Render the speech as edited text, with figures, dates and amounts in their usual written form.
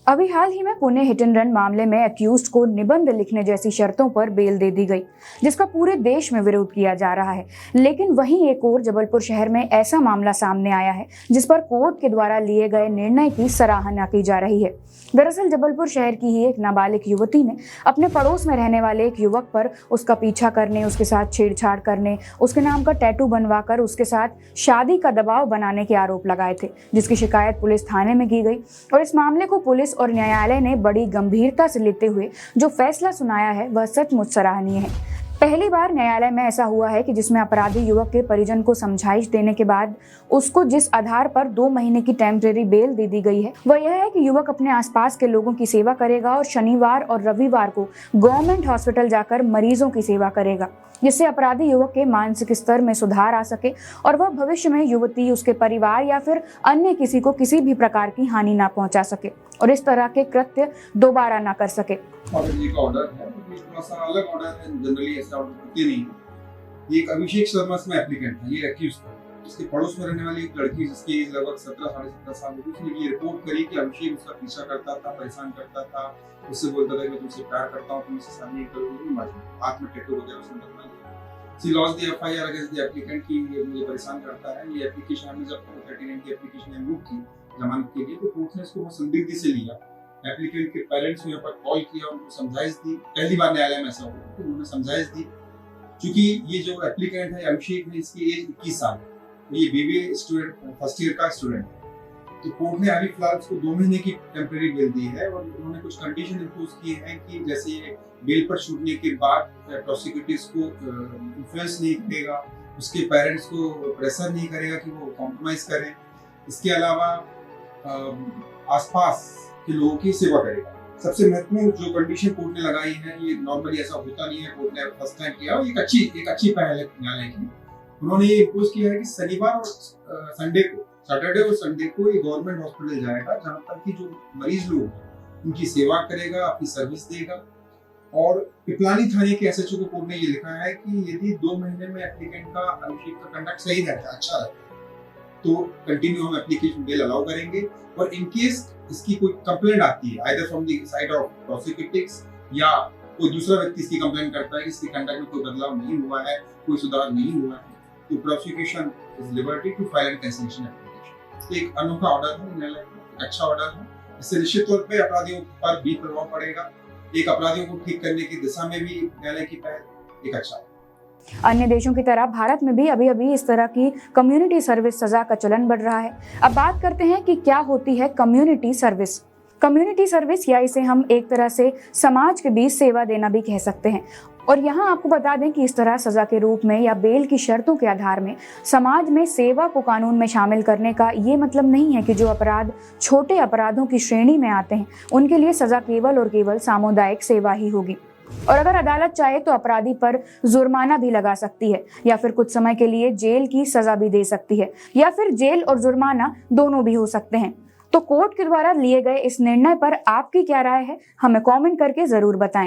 अभी हाल ही में Pune hit and run मामले में अक्यूज्ड को निबंध लिखने जैसी शर्तों पर बेल दे दी गई, जिसका पूरे देश में विरोध किया जा रहा है। लेकिन वहीं एक और जबलपुर शहर में ऐसा मामला सामने आया है जिस पर कोर्ट के द्वारा लिए गए निर्णय की सराहना की जा रही है। दरअसल जबलपुर शहर की ही एक नाबालिग युवती ने अपने पड़ोस में रहने वाले एक युवक पर उसका पीछा करने, उसके साथ छेड़छाड़ करने, उसके नाम का टैटू बनवाकर उसके साथ शादी का दबाव बनाने के आरोप लगाए थे, जिसकी शिकायत पुलिस थाने में की गई। और इस मामले को पुलिस और न्यायालय ने बड़ी गंभीरता से लेते हुए जो फैसला सुनाया है वह सचमुच सराहनीय है। पहली बार न्यायालय में ऐसा हुआ है कि जिसमें अपराधी युवक के परिजन को समझाइश देने के बाद उसको जिस आधार पर 2 महीने की टेम्परेरी बेल दे दी गई है वह यह है कि युवक अपने आसपास के लोगों की सेवा करेगा और शनिवार और रविवार को गवर्नमेंट हॉस्पिटल जाकर मरीजों की सेवा करेगा, जिससे अपराधी युवक के मानसिक स्तर में सुधार आ सके और वह भविष्य में युवती, उसके परिवार या फिर अन्य किसी को किसी भी प्रकार की हानि ना पहुंचा सके और इस तरह के कृत्य दोबारा ना कर सके। जी का ऑर्डर है, ये थोड़ा सा अलग ऑर्डर है, जनरली ऐसा ऑर्डर होते नहीं है। ये एक अभिषेक शर्मा में एप्लीकेंट है, ये एक्यूज था। इसके पड़ोस में रहने वाली एक लड़की जिसकी एज लगभग 17 साढ़े 17 साल होगी, उसने ये रिपोर्ट करी कि अभिषेक उसका पीछा करता था, परेशान करता था, उससे बोलता था कि मैं तुमसे प्यार करता हूँ, तुम मुझसे शादी नहीं करोगी, मर जाओ। हाथ में टैटू वगैरह उसने बनवा लिया। See launch the FIR against the applicant की मुझे परेशान करता है। ये एप्लीकेशन हमने जब 39 की एप्लीकेशन मूव की जमानत के लिए, तो कोर्ट ने इसको संदिग्ध से लिया। एप्लीकेंट के पेरेंट्स ने यहाँ पर कॉल किया, उनको समझाइश दी। पहली बार न्यायालय में ऐसा हुआ कि उन्होंने समझाइश दी, क्योंकि ये जो एप्लीकेंट है अभिषेक है, इसकी एज 21 साल है, ये बीबीए स्टूडेंट, फर्स्ट ईयर का स्टूडेंट है। तो कोर्ट ने अभी फिलहाल उसको 2 महीने की टेम्परेरी बेल दी है और उन्होंने कुछ कंडीशन इम्पोज किए हैं कि जैसे बेल पर छूटने के बाद प्रोसिक्यूटर्स को इन्फ्लुएंस नहीं करेगा, उसके पेरेंट्स को प्रेशर नहीं करेगा कि वो कॉम्प्रोमाइज करें। इसके अलावा आसपास के लोगों की सेवा करेगा। सबसे महत्वपूर्ण जो कंडीशन कोर्ट ने लगाई है, ये नॉर्मली ऐसा होता नहीं है, कोर्ट ने फर्स्ट टाइम किया और एक अच्छी पहल है न्यायालय की। उन्होंने ये इम्पोज किया है कि शनिवार और सैटरडे और संडे को ये गवर्नमेंट हॉस्पिटल जाएगा, जहाँ तक कि जो मरीज लोग हैं उनकी सेवा करेगा, अपनी सर्विस देगा। और पिपलानी थाने के एसएचओ को कोर्ट ने ये लिखा है कि यदि 2 महीने में एप्लीकेंट का अभिषेक का कंडक्ट सही रहता है, अच्छा रहता है, तो कंटिन्यू हम एप्लीकेशन बेल अलाउ करेंगे। और इन केस इसकी कोई कंप्लेंट आती है either from the side of prosecutors या कोई दूसरा व्यक्ति इसकी कंप्लेंट करता है कि इसके कंडक्ट में कोई बदलाव नहीं हुआ है, कोई सुधार नहीं हुआ है, तो prosecution is liberty to file an cancellation application. एक अनोखा ऑर्डर है न्यायालय का, अच्छा ऑर्डर है। इससे निश्चित तौर पे अपराधियों पर भी प्रभाव पड़ेगा। एक अपराधियों को ठीक करने की दिशा में भी न्यायालय की पहल एक अच्छा है। अन्य देशों की तरह भारत में भी अभी इस तरह की कम्युनिटी सर्विस सजा का चलन बढ़ रहा है। अब बात करते हैं कि क्या होती है कम्युनिटी सर्विस। कम्युनिटी सर्विस या इसे हम एक तरह से समाज के बीच सेवा देना भी कह सकते हैं। और यहाँ आपको बता दें कि इस तरह सजा के रूप में या बेल की शर्तों के आधार में समाज में सेवा को कानून में शामिल करने का ये मतलब नहीं है कि जो अपराध छोटे अपराधों की श्रेणी में आते हैं उनके लिए सजा केवल और केवल सामुदायिक सेवा ही होगी। और अगर अदालत चाहे तो अपराधी पर जुर्माना भी लगा सकती है या फिर कुछ समय के लिए जेल की सजा भी दे सकती है या फिर जेल और जुर्माना दोनों भी हो सकते हैं। तो कोर्ट के द्वारा लिए गए इस निर्णय पर आपकी क्या राय है, हमें कमेंट करके जरूर बताएं।